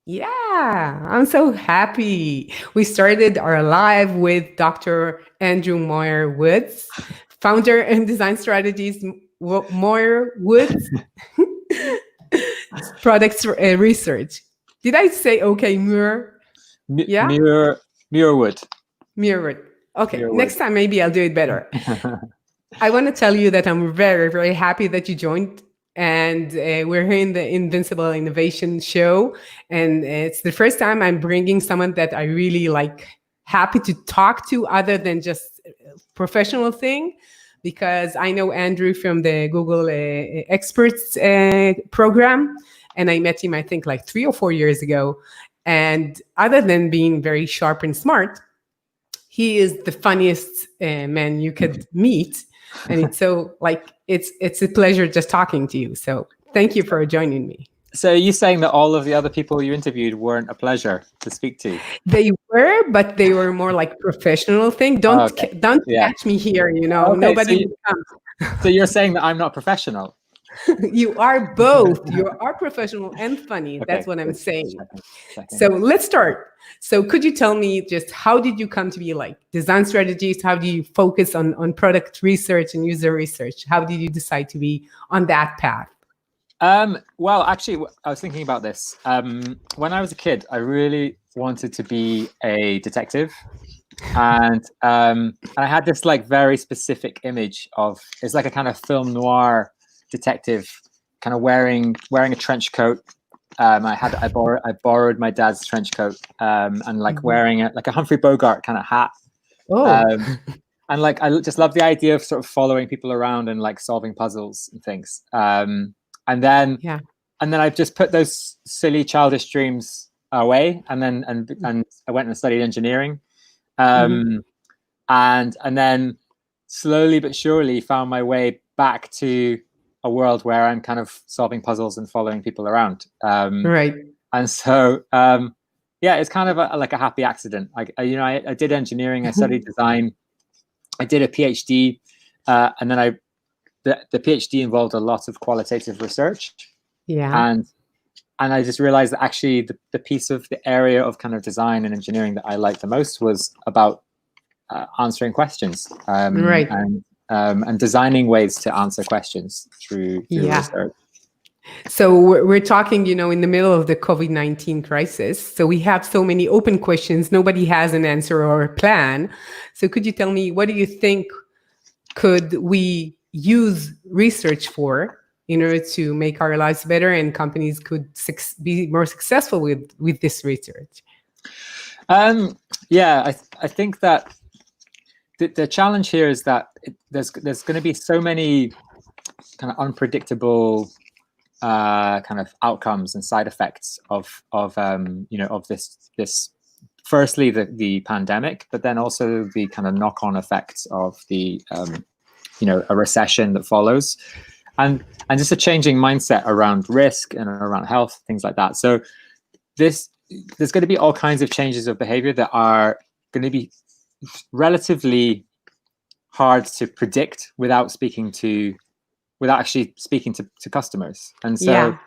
Yeah, I'm so happy. We started our live with Dr. Andrew Muir Woods, founder and design strategist, Muir Woods products research. Did I say okay, Muir? Yeah, Muir Muir Wood. Muir Wood. Okay, Muir Wood. next time maybe I'll do it better. I want to tell you that I'm very, very happy that you joined. And we're here in the Invincible Innovation Show. And it's the first time I'm bringing someone that I really like, happy to talk to other than just professional thing. Because I know Andrew from the Google Experts program. And I met him, I think, like 3 or 4 years ago. And other than being very sharp and smart, he is the funniest man you could meet, and it's so like it's a pleasure just talking to you. So thank you for joining me. So are you saying that all of the other people you interviewed weren't a pleasure to speak to? They were, but they were more like professional thing. Oh, don't okay. don't Yeah. catch me here, you know, Okay. nobody would come. So you're saying that I'm not professional? You are both, you are professional and funny, Okay. that's what I'm Good. saying. Checking. So let's start. So could you tell me just how did you come to be like design strategist? How do you focus on product research and user research? How did you decide to be on that path? Well, actually, I was thinking about this. When I was a kid, I really wanted to be a detective, and I had this like very specific image of it's like a kind of film noir detective, kind of wearing a trench coat. I borrowed my dad's trench coat, and like wearing like a Humphrey Bogart kind of hat. Oh, Um, and like I just love the idea of sort of following people around and like solving puzzles and things. And then yeah. and then I just put those silly childish dreams away, and then and I went and studied engineering, Mm-hmm. and then slowly but surely found my way back to a world where I'm kind of solving puzzles and following people around. Right. And so yeah, it's kind of like a happy accident. I did engineering, I studied design, I did a PhD, and then the PhD involved a lot of qualitative research, Yeah. and I just realized that actually the piece of the area of kind of design and engineering that I liked the most was about answering questions, Right. and designing ways to answer questions through Yeah. research. So we're talking, you know, in the middle of the COVID-19 crisis. So we have so many open questions. Nobody has an answer or a plan. So could you tell me, what do you think could we use research for in order to make our lives better and companies could be more successful with this research? Yeah, I think that the challenge here is that there's going to be so many kind of unpredictable kind of outcomes and side effects of this firstly the pandemic, but then also the kind of knock-on effects of the a recession that follows, and just a changing mindset around risk and around health, things like that. So there's going to be all kinds of changes of behavior that are going to be relatively hard to predict without actually speaking to customers. And so Yeah.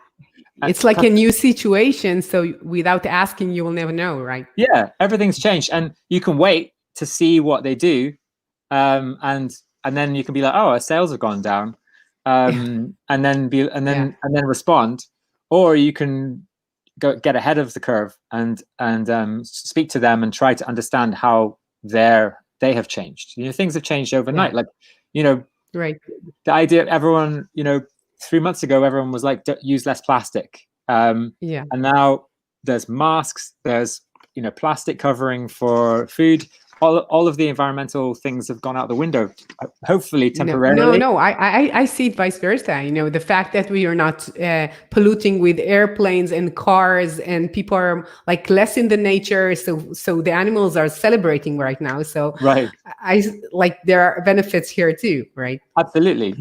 It's like a new situation. So without asking, you will never know, right? yeah, everything's changed, and you can wait to see what they do, and then you can be like, oh, our sales have gone down, and then Yeah. respond, or you can get ahead of the curve and speak to them and try to understand how they have changed. Things have changed overnight. Yeah. Like, Right. the idea of everyone, 3 months ago, everyone was like, use less plastic. Yeah. And now there's masks, there's, plastic covering for food. All of the environmental things have gone out the window, hopefully No, no, temporarily. no. I see it vice versa. You know, the fact that we are not polluting with airplanes and cars, and people are like less in the nature. So the animals are celebrating right now. So Right. I like there are benefits here too, right? Absolutely.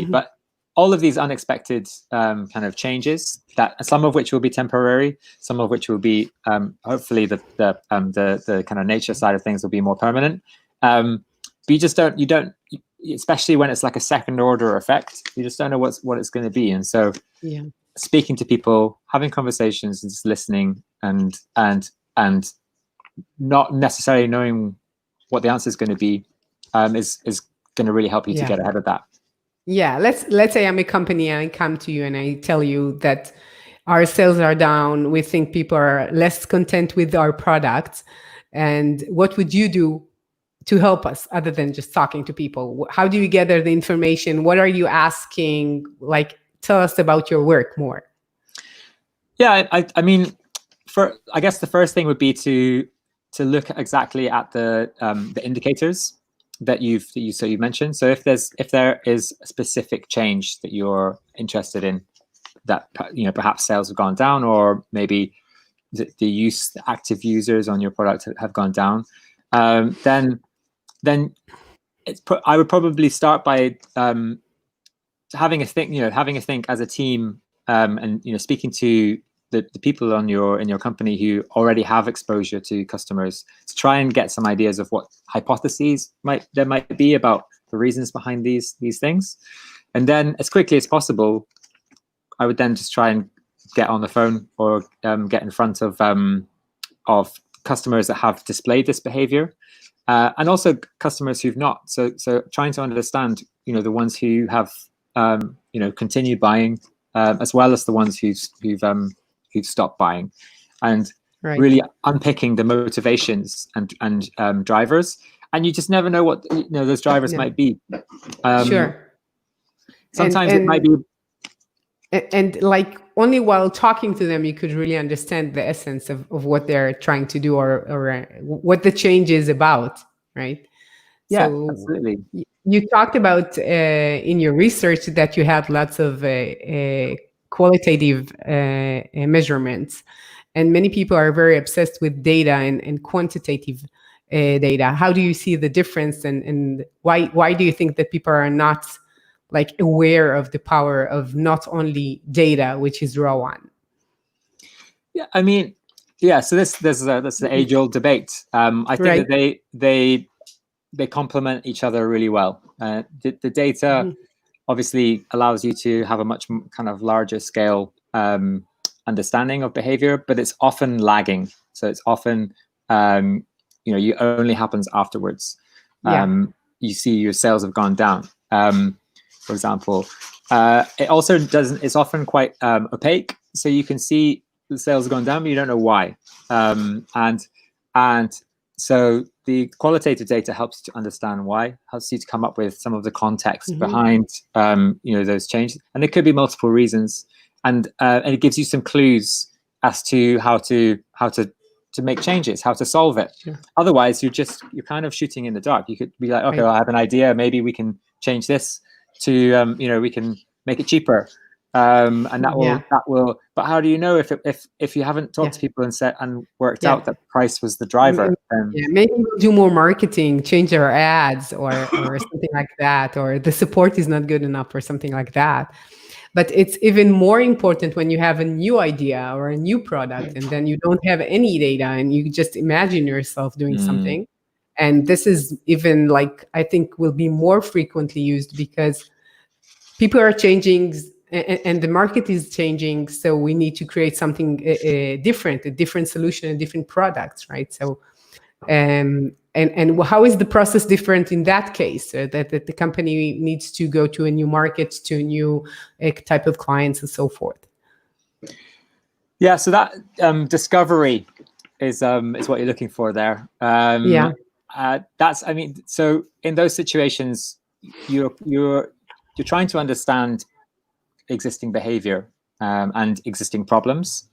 But all of these unexpected kind of changes, that some of which will be temporary, some of which will be hopefully the kind of nature side of things will be more permanent. But you don't, especially when it's like a second order effect, you just don't know what it's going to be. And so Yeah. speaking to people, having conversations, and just listening, and not necessarily knowing what the answer is going to be is going to really help you to get ahead of that. Yeah, let's say I'm a company and I come to you and I tell you that our sales are down. We think people are less content with our products. And what would you do to help us other than just talking to people? How do you gather the information? What are you asking? Like, tell us about your work more. Yeah, I mean, I guess the first thing would be to look exactly at the indicators that you mentioned. So if there is a specific change that you're interested in, that perhaps sales have gone down, or maybe the active users on your product have gone down, then I would probably start by having a think as a team, and speaking to the people in your company who already have exposure to customers, to try and get some ideas of what hypotheses there might be about the reasons behind these things. And then as quickly as possible, I would then just try and get on the phone or get in front of customers that have displayed this behavior, and also customers who've not. So trying to understand, the ones who have continued buying, as well as the ones who've stopped buying, and really unpicking the motivations and drivers. And you just never know what those drivers might be. Sure. Sometimes it might be. And like only while talking to them, you could really understand the essence of what they're trying to do, or what the change is about, right? Yeah, so absolutely. You talked about in your research that you had lots of qualitative measurements, and many people are very obsessed with data and quantitative data. How do you see the difference, and why do you think that people are not like aware of the power of not only data, which is raw one? Yeah, I mean, so this is an age-old debate. I think that they complement each other really well. The data obviously allows you to have a much kind of larger scale understanding of behavior, but it's often lagging. So it's often you only happens afterwards. You see your sales have gone down, for example. It also doesn't. It's often quite opaque, so you can see the sales have gone down, but you don't know why. And so the qualitative data helps to understand why, helps you to come up with some of the context behind those changes, and there could be multiple reasons, and it gives you some clues as to how to make changes, how to solve it. Sure. Otherwise, you're kind of shooting in the dark. You could be like, okay, well, I have an idea. Maybe we can change this to we can make it cheaper, and that will. But how do you know if you haven't talked to people and worked out that price was the driver? Maybe we'll do more marketing, change our ads, or something like that, or the support is not good enough, or something like that. But it's even more important when you have a new idea or a new product, and then you don't have any data, and you just imagine yourself doing something. And this is even I think will be more frequently used because people are changing and the market is changing. So we need to create something different, a different solution, and different products, right? So, and how is the process different in that case? That the company needs to go to a new market, to a new type of clients, and so forth. Yeah, so that discovery is what you're looking for there. So in those situations, you're trying to understand existing behavior and existing problems,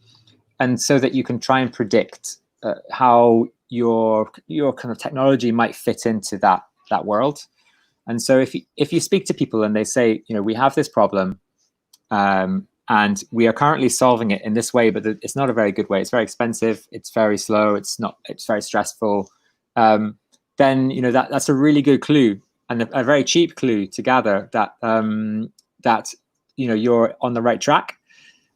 and so that you can try and predict how your kind of technology might fit into that world. And so if you speak to people and they say, we have this problem, and we are currently solving it in this way, but it's not a very good way. It's very expensive. It's very slow. It's very stressful. Then that's a really good clue, and a very cheap clue to gather that you're on the right track.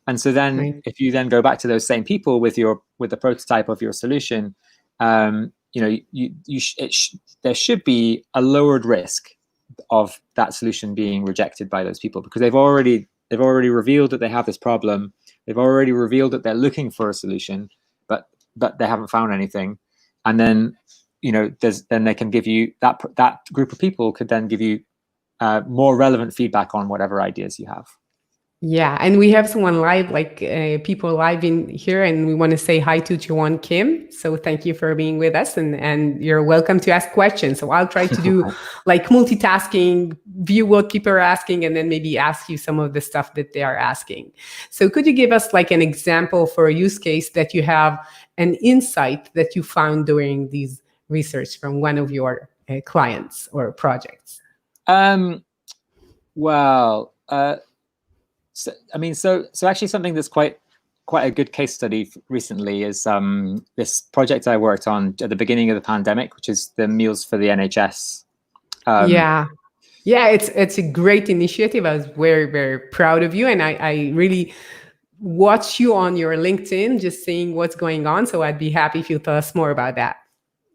And so then if you then go back to those same people with the prototype of your solution, there should be a lowered risk of that solution being rejected by those people, because they've already revealed that they have this problem. They've already revealed that they're looking for a solution, but they haven't found anything. And then, then they can give you that group of people could then give you more relevant feedback on whatever ideas you have. Yeah, and we have someone live, like people live in here, and we want to say hi to Juan Kim. So thank you for being with us, and you're welcome to ask questions. So I'll try to do like multitasking, view what people are asking, and then maybe ask you some of the stuff that they are asking. So could you give us like an example for a use case that you have an insight that you found during these research from one of your clients or projects? So actually something that's quite a good case study recently is this project I worked on at the beginning of the pandemic, which is the Meals for the NHS. Yeah, it's a great initiative. I was very, very proud of you, and I really watch you on your LinkedIn, just seeing what's going on. So I'd be happy if you tell us more about that.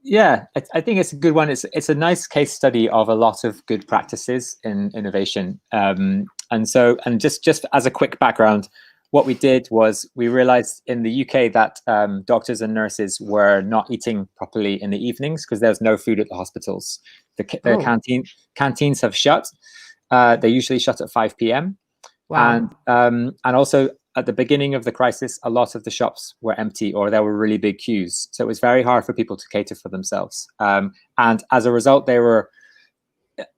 Yeah, I think it's a good one. It's a nice case study of a lot of good practices in innovation. And just as a quick background, what we did was we realized in the UK that doctors and nurses were not eating properly in the evenings because there was no food at the hospitals. The canteens have shut. They usually shut at 5 p.m. Wow. And also at the beginning of the crisis, a lot of the shops were empty or there were really big queues. So it was very hard for people to cater for themselves. And as a result, they were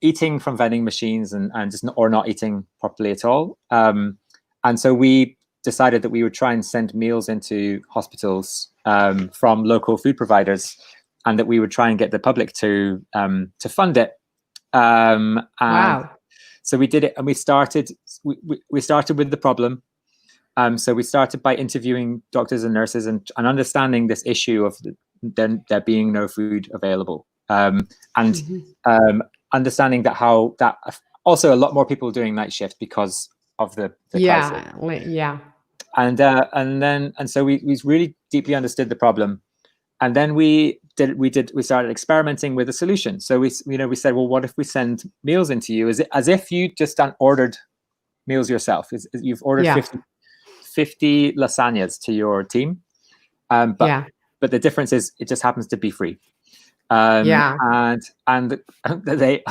eating from vending machines and just or not eating properly at all. And so we decided that we would try and send meals into hospitals from local food providers, and that we would try and get the public to fund it. Wow. So we did it, and we started with the problem. So we started by interviewing doctors and nurses and understanding this issue of there being no food available, understanding that also a lot more people doing night shift because of the crisis. Yeah. And so we really deeply understood the problem, and then we started experimenting with a solution. So we said, well, what if we send meals into you as if you just ordered meals yourself? You've ordered 50 lasagnas to your team, but the difference is it just happens to be free. And they,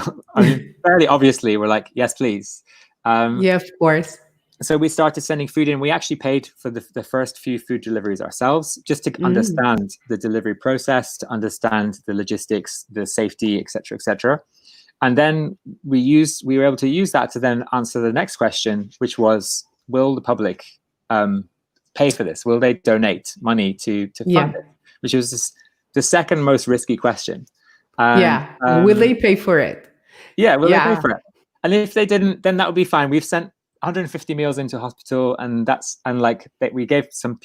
fairly obviously, were like, yes, please. Yeah, of course. So we started sending food in. We actually paid for the first few food deliveries ourselves, just to understand the delivery process, to understand the logistics, the safety, et cetera. And then we were able to use that to then answer the next question, which was, will the public pay for this? Will they donate money to fund it? Which was the second most risky question. Will they pay for it? Yeah, will they pay for it? And if they didn't, then that would be fine. We've sent 150 meals into hospital, and we gave some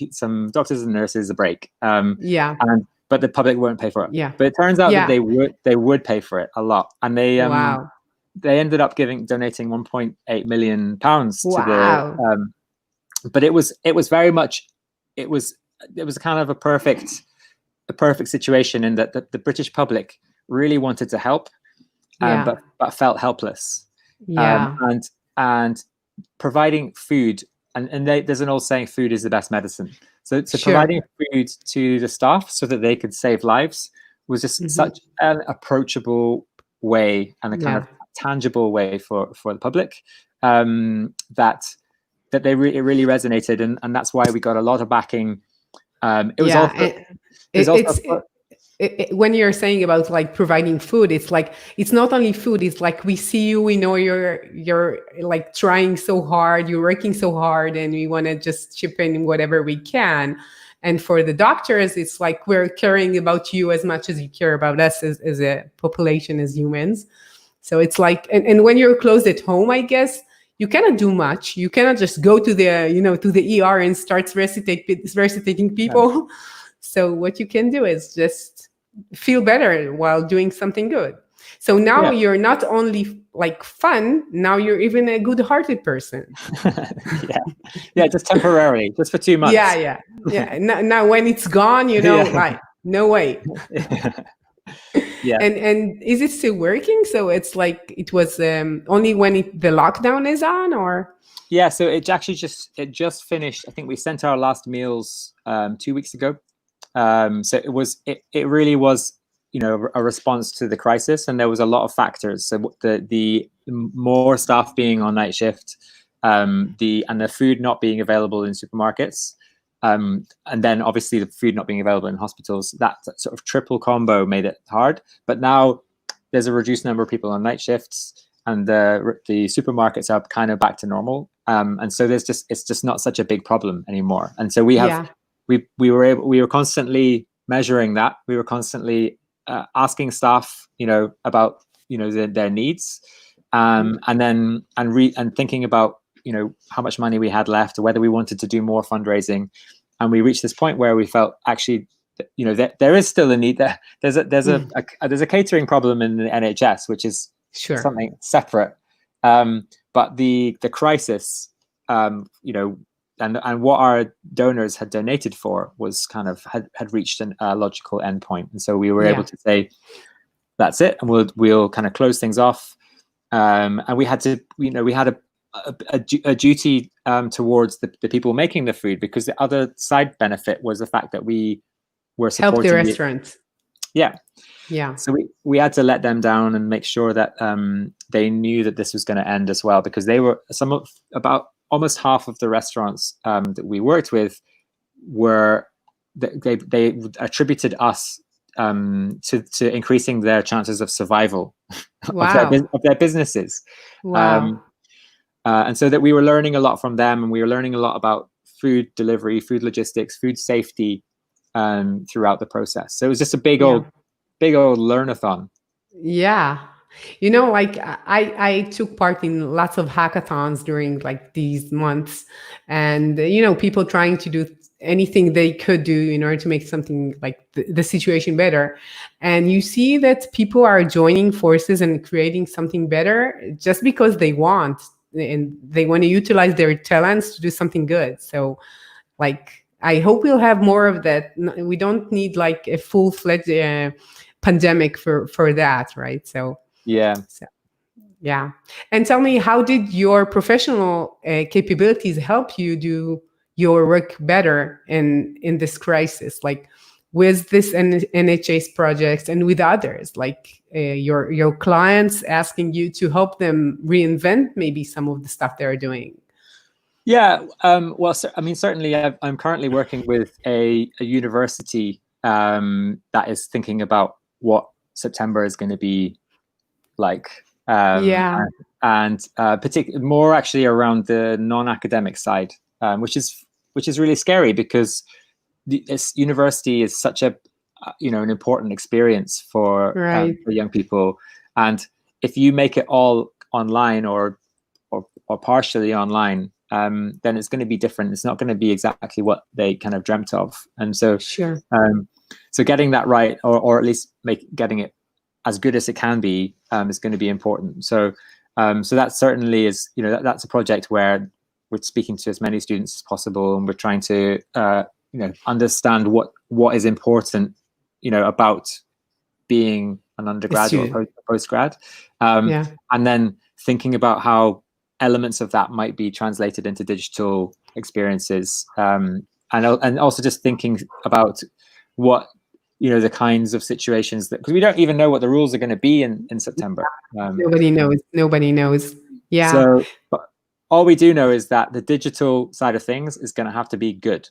doctors and nurses a break. But the public won't pay for it. Yeah. But it turns out that they would pay for it a lot, and they ended up donating 1.8 million pounds to the. But it was very much it was kind of a perfect situation in that the British public really wanted to help, but felt helpless. And providing food, and there's an old saying, food is the best medicine. So providing food to the staff so that they could save lives was just such an approachable way and a kind of tangible way for the public, that it really resonated, and that's why we got a lot of backing. When you're saying about like providing food, it's like, it's not only food, it's like, we see you, we know you're like trying so hard, you're working so hard, and we want to just chip in whatever we can. And for the doctors, it's like, we're caring about you as much as you care about us as a population, as humans. So it's like, and when you're closed at home, I guess you cannot do much. You cannot just go to the ER and start resuscitating people. Yeah. So what you can do is just feel better while doing something good. So now you're not only like fun, now you're even a good-hearted person. Just temporarily, just for 2 months. Now when it's gone, like, no way. And is it still working? So it's like, it was only when the lockdown is on, or? Yeah, so it just finished. I think we sent our last meals 2 weeks ago. So it really was, a response to the crisis, and there was a lot of factors. So the more staff being on night shift, the food not being available in supermarkets, and then obviously the food not being available in hospitals. That sort of triple combo made it hard. But now there's a reduced number of people on night shifts, and the supermarkets are kind of back to normal. And so it's just not such a big problem anymore. And so we were constantly measuring that. We were constantly asking staff, about their needs, and thinking about how much money we had left, or whether we wanted to do more fundraising. And we reached this point where we felt actually, that there is still a need. There's a catering problem in the NHS, which is something separate. But the crisis, and what our donors had donated for was kind of had reached a logical endpoint, and so we were able to say, that's it, and we'll kind of close things off. And we had to, we had a duty towards the people making the food, because the other side benefit was the fact that we were supporting help the restaurants. Yeah. So we had to let them down and make sure that they knew that this was going to end as well, because they were about almost half of the restaurants that we worked with were they attributed us to increasing their chances of survival of their businesses. Wow. And so that we were learning a lot from them, and we were learning a lot about food delivery, food logistics, food safety throughout the process. So it was just a big old learnathon. Yeah. I took part in lots of hackathons during these months, and people trying to do anything they could do in order to make something the situation better. And you see that people are joining forces and creating something better just because they want, and they want to utilize their talents to do something good. So I hope we'll have more of that. We don't need a full-fledged pandemic for that, right? So yeah. And tell me, how did your professional capabilities help you do your work better in this crisis, with this NHS projects and with others, your clients asking you to help them reinvent maybe some of the stuff they're doing? Yeah, well, certainly I'm currently working with a university that is thinking about what September is going to be like. And particularly more actually around the non-academic side, which is really scary, because this university is such an important experience for young people. And if you make it all online or partially online, then it's going to be different. It's not going to be exactly what they kind of dreamt of. And so, so getting that right, or at least getting it as good as it can be, is going to be important. So that certainly is, that's a project where we're speaking to as many students as possible, and we're trying to, understand what is important, about being an undergrad or a postgrad, and then thinking about how elements of that might be translated into digital experiences, and also just thinking about what the kinds of situations that, because we don't even know what the rules are going to be in September. Nobody knows. Yeah. So but all we do know is that the digital side of things is going to have to be good.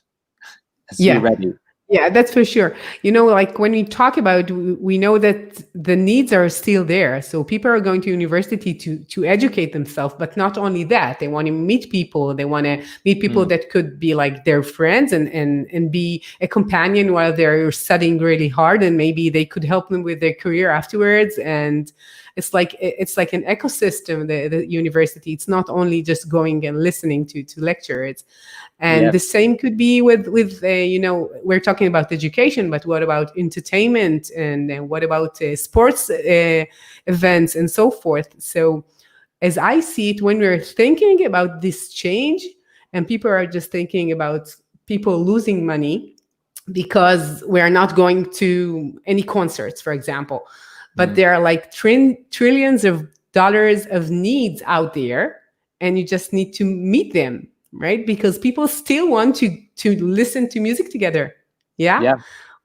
Be ready. Yeah, that's for sure. When we talk about, we know that the needs are still there. So people are going to university to educate themselves, but not only that, they want to meet people. They want to meet people that could be their friends and be a companion while they're studying really hard, and maybe they could help them with their career afterwards. And it's like an ecosystem, the university. It's not only just going and listening to lectures. And the same could be with we're talking about education, but what about entertainment, and what about sports events and so forth? So as I see it, when we're thinking about this change, and people are just thinking about people losing money because we're not going to any concerts, for example, but there are trillions of dollars of needs out there, and you just need to meet them. Right? Because people still want to listen to music together. Yeah.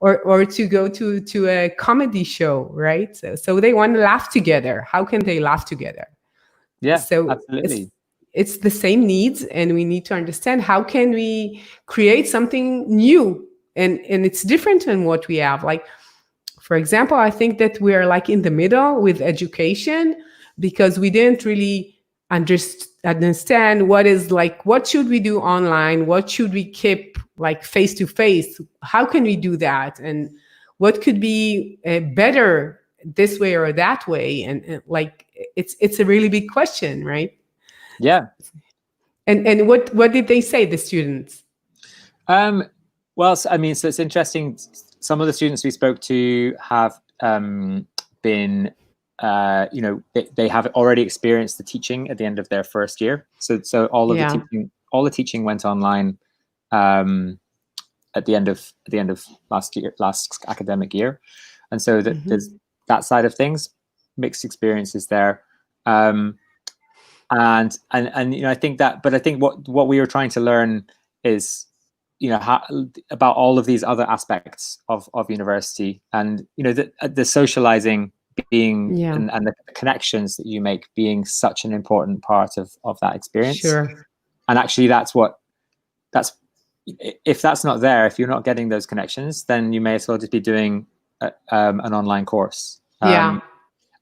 or to go to a comedy show, right? So they want to laugh together. How can they laugh together? Yeah, So absolutely. it's the same needs, and we need to understand how can we create something new, and it's different than what we have. Like, for example, I think that we are like in the middle with education, because we didn't really understand what is like, what should we do online, what should we keep like face to face, how can we do that, and what could be better this way or that way, and like it's a really big question, right? Yeah. And what did they say, the students? Well, I mean, so it's interesting. Some of the students we spoke to have been, they have already experienced the teaching at the end of their first year. So all of Yeah. the teaching went online at the end of last academic year, and so there's that side of things, mixed experiences there. And I think that, but I think what we were trying to learn is, how, about all of these other aspects of university, and the socializing being, Yeah. and the connections that you make being such an important part of that experience. Sure. And actually if that's not there, if you're not getting those connections, then you may as well just be doing an online course. Yeah.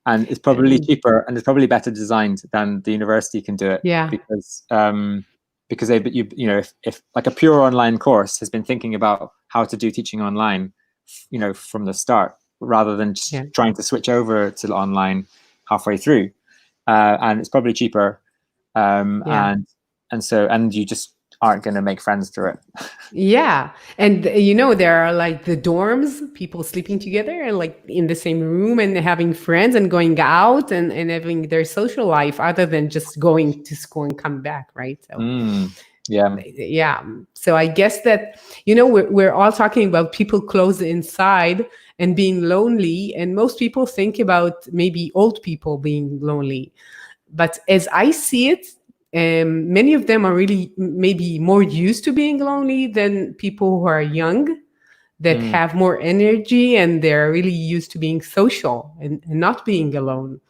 And it's probably cheaper, and it's probably better designed than the university can do it. Yeah. Because if like a pure online course has been thinking about how to do teaching online, from the start, rather than just trying to switch over to online halfway through, and it's probably cheaper, and you just aren't going to make friends through it. Yeah. And there are like the dorms, people sleeping together and like in the same room and having friends and going out and having their social life, other than just going to school and come back, right? So yeah. So I guess that we're all talking about people closed inside and being lonely, and most people think about maybe old people being lonely, but as I see it, many of them are really maybe more used to being lonely than people who are young, that have more energy, and they're really used to being social and not being alone.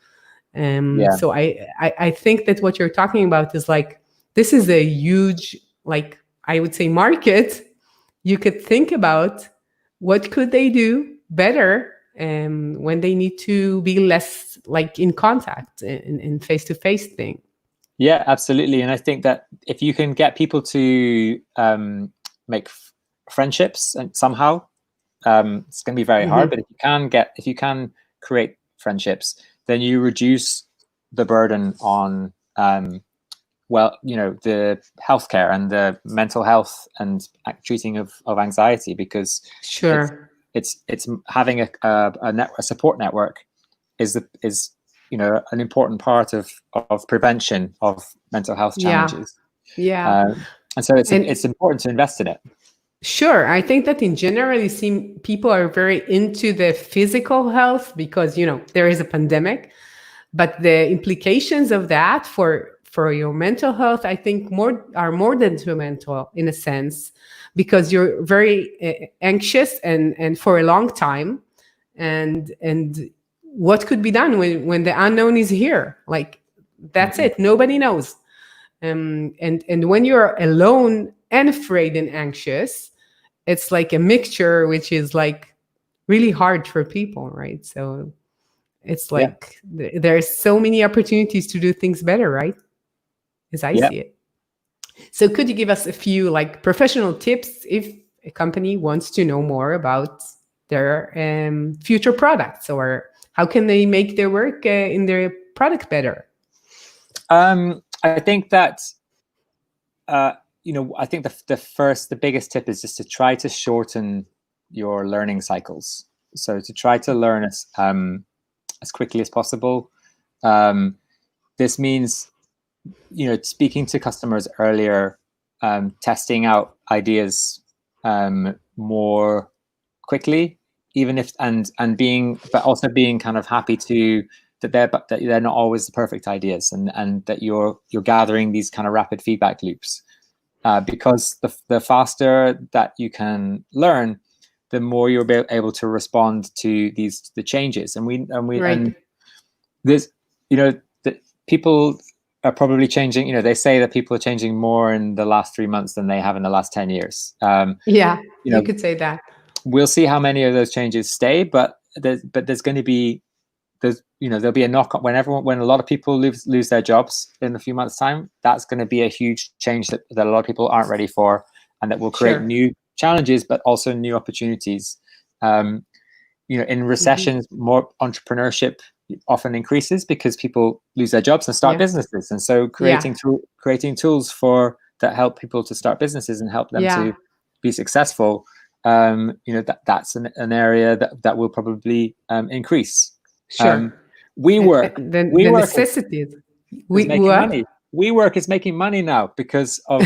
So I think that what you're talking about is like, this is a huge, like, I would say, market. You could think about what could they do better when they need to be less like in contact in face-to-face thing. Yeah, absolutely. And I think that if you can get people to make friendships, and somehow, it's going to be very hard, but if you can create friendships, then you reduce the burden on the healthcare and the mental health and treating of anxiety, because it's having a support network is an important part of prevention of mental health challenges. And so it's important to invest in it. Sure. I think that in general, you see people are very into the physical health because, there is a pandemic, but the implications of that for your mental health, I think are more detrimental in a sense, because you're very anxious and for a long time, and what could be done when the unknown is here? Like, that's it. Nobody knows. And when you're alone and afraid and anxious, it's like a mixture, which is like really hard for people, right? So it's like there's so many opportunities to do things better, right? As I see it. So could you give us a few like professional tips if a company wants to know more about their future products, or how can they make their work in their product better? I think that I think the biggest tip is just to try to shorten your learning cycles. So to try to learn as quickly as possible. This means, speaking to customers earlier, testing out ideas more quickly, even if but also being kind of happy that they're not always the perfect ideas, and that you're gathering these kind of rapid feedback loops, because the faster that you can learn, the more you'll be able to respond to the changes. And there's, the people are probably changing. They say that people are changing more in the last 3 months than they have in the last 10 years. Yeah, you could say that. We'll see how many of those changes stay, but there's going to be, there'll be a knock when a lot of people lose their jobs in a few months' time. That's going to be a huge change that a lot of people aren't ready for, and that will create new challenges, but also new opportunities. In recessions, more entrepreneurship often increases because people lose their jobs and start businesses, and so creating tools that help people to start businesses and help them to be successful. That's an area that will probably increase. Sure. WeWork. The necessities. Money. WeWork is making money now because of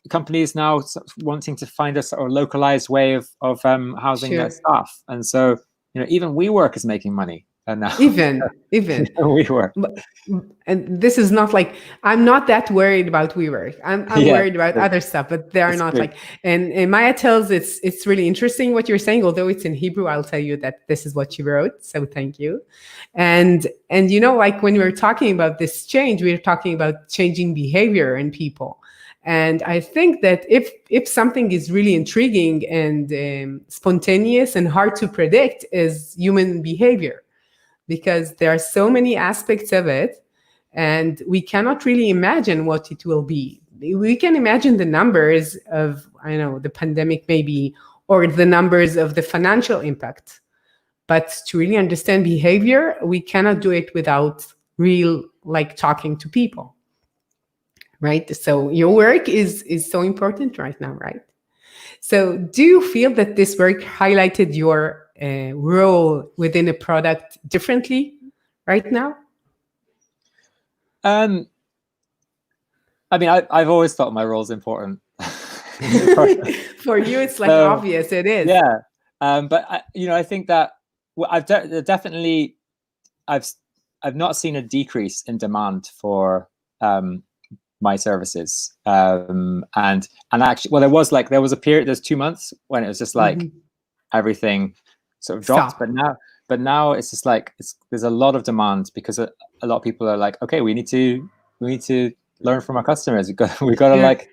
companies now wanting to find a sort of localized way of housing their staff, and so even WeWork is making money now. Even WeWork. And this is not like, I'm not that worried about WeWork. I'm worried about other stuff, but they are not good. And Maya tells it's really interesting what you're saying, although it's in Hebrew. I'll tell you that this is what she wrote, so thank you. And like when we're talking about this change, we're talking about changing behavior in people. And I think that if something is really intriguing and spontaneous and hard to predict is human behavior, because there are so many aspects of it, and we cannot really imagine what it will be. We can imagine the numbers of, the pandemic maybe, or the numbers of the financial impact. But to really understand behavior, we cannot do it without talking to people. Right? So your work is so important right now, right? So do you feel that this work highlighted your role within a product differently right now? I've always thought my role is important. For you, it's obvious. It is. Yeah. But I think that I've not seen a decrease in demand for my services. And actually, there was a period, there's 2 months when it was just everything sort of dropped. But now it's just there's a lot of demand because a lot of people are like, okay, we need to learn from our customers. We got to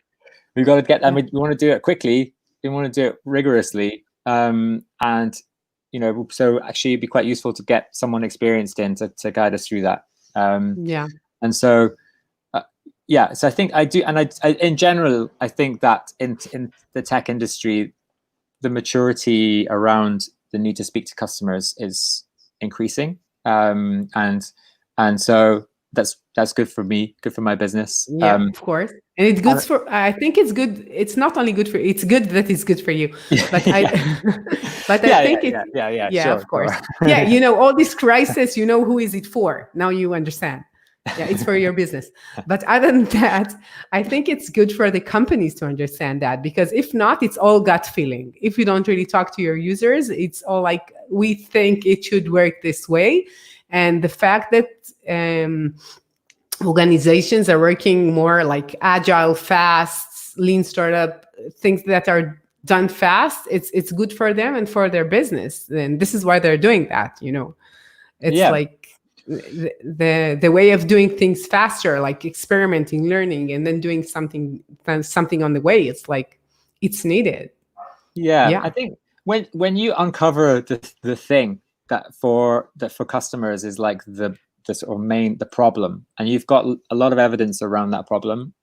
get, and we want to do it quickly. We want to do it rigorously. So actually it'd be quite useful to get someone experienced in to guide us through that. And so, so I think I do. And I in general, I think that in the tech industry, the maturity around the need to speak to customers is increasing. And so that's good for me, good for my business. Of course. And it's good I think it's good. It's not only good it's good that it's good for you, but I think sure, of course. Yeah. All this crisis, who is it for? Now you understand. Yeah, it's for your business. But other than that, I think it's good for the companies to understand that, because if not, it's all gut feeling. If you don't really talk to your users, it's all like, we think it should work this way. And the fact that organizations are working more like agile, fast, lean startup, things that are done fast, it's good for them and for their business. And this is why they're doing that, It's like the way of doing things faster, like experimenting, learning, and then doing something on the way. It's like it's needed. I think when you uncover the thing that for customers is like the sort of the problem, and you've got a lot of evidence around that problem.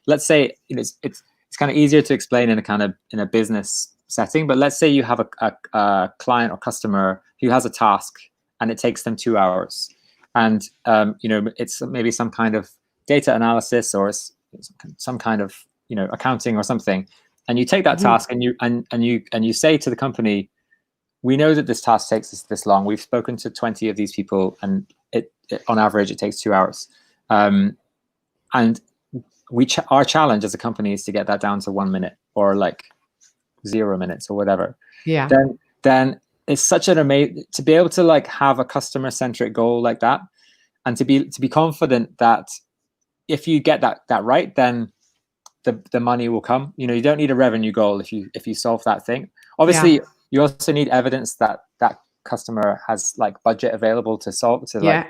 Let's say it's kind of easier to explain in a business setting, but let's say you have a client or customer who has a task and it takes them 2 hours, and it's maybe some kind of data analysis or some kind of accounting or something, and you take that task and you say to the company, we know that this task takes us this long. We've spoken to 20 of these people, and it on average it takes 2 hours, and our challenge as a company is to get that down to 1 minute or like 0 minutes or whatever. Then it's such an amazing to be able to like have a customer centric goal like that, and to be confident that if you get that right, then the money will come. You don't need a revenue goal if you solve that thing. Obviously, you also need evidence that that customer has like budget available to solve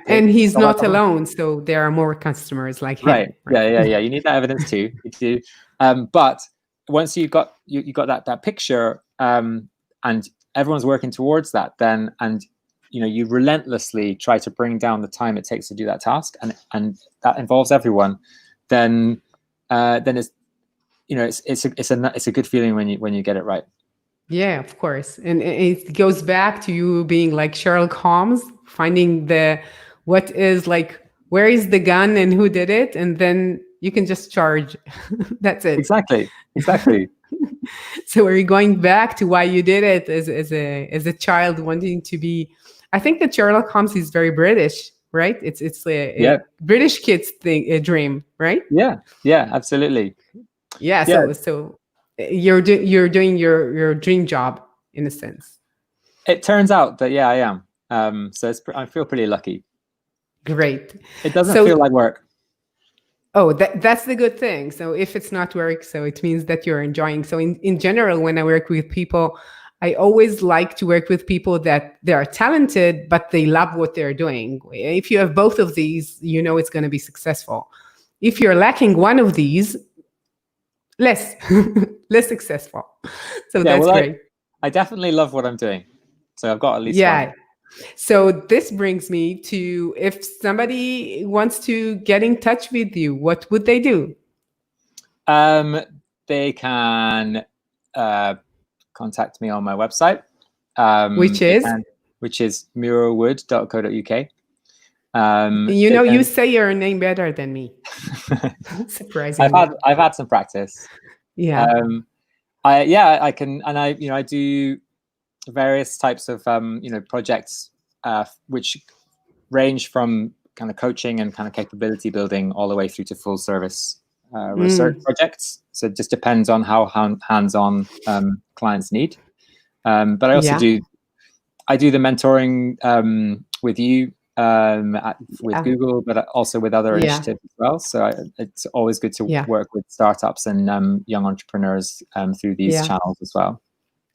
and he's solve that not problem. alone, so there are more customers like him. Right. Yeah. You need that evidence too. You do. But once you got that picture, and everyone's working towards that, then you relentlessly try to bring down the time it takes to do that task, and that involves everyone. Then it's it's a good feeling when you get it right. Yeah, of course. And it goes back to you being like Sherlock Holmes, finding what is like, where is the gun and who did it? And then you can just charge. That's it. Exactly. So we're going back to why you did it as a child wanting to be. I think that Sherlock Holmes is very British, right? It's a British kids thing, a dream, right? Yeah, absolutely. Yeah. So you're doing your dream job in a sense. It turns out that I am. So I feel pretty lucky. Great. It doesn't feel like work. Oh, that's the good thing. So if it's not work, so it means that you're enjoying. So in general, when I work with people, I always like to work with people that they are talented, but they love what they're doing. If you have both of these, it's going to be successful. If you're lacking one of these, less successful. So that's great. I definitely love what I'm doing. So I've got at least one. So this brings me to, if somebody wants to get in touch with you, what would they do? They can contact me on my website, which is muirwood.co.uk. You say your name better than me. Surprisingly, I've had some practice. Yeah. I can, and I do various types of projects which range from kind of coaching and kind of capability building all the way through to full service research projects. So it just depends on how hands-on clients need. But I also do the mentoring with you with Google, but also with other initiatives as well. So it's always good to work with startups and young entrepreneurs through these channels as well.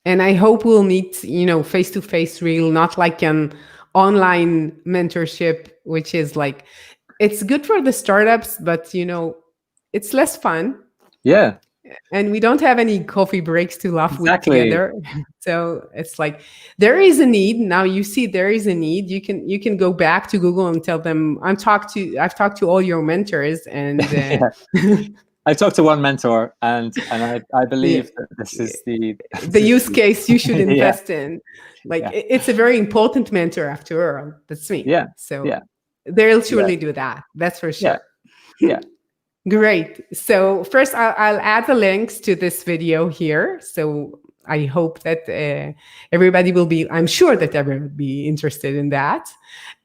And I hope we'll meet, face-to-face real, not like an online mentorship, which is like, it's good for the startups, but, it's less fun. Yeah. And we don't have any coffee breaks to laugh with together. So it's like, there is a need. Now you see there is a need. You can go back to Google and tell them, I've talked to all your mentors, and I talked to one mentor, and I believe that this is the use case you should invest in. Like it's a very important mentor after all. That's me. Yeah. So they'll surely do that. That's for sure. Yeah. Great. So first, I'll add the links to this video here. So I hope that everybody will be, I'm sure that everyone will be interested in that.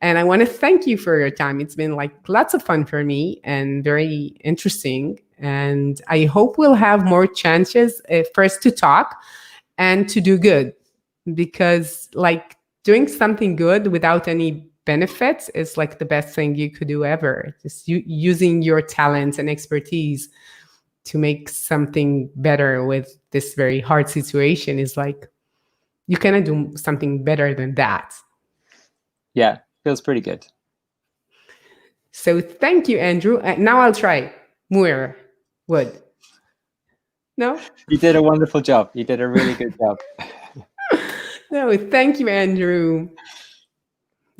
And I want to thank you for your time. It's been like lots of fun for me and very interesting. And I hope we'll have more chances first to talk and to do good, because like doing something good without any benefits is like the best thing you could do ever. Just using your talents and expertise to make something better with this very hard situation is like, you cannot do something better than that. Yeah, feels pretty good. So thank you, Andrew. Now I'll try Muir Wood. No? You did a wonderful job. You did a really good job. No, thank you, Andrew.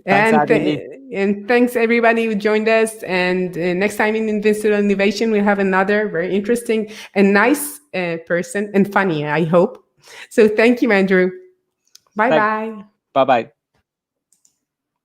And thanks everybody who joined us. And next time in Invincible Innovation, we'll have another very interesting and nice person, and funny, I hope. So thank you, Andrew. Bye-bye. Bye-bye.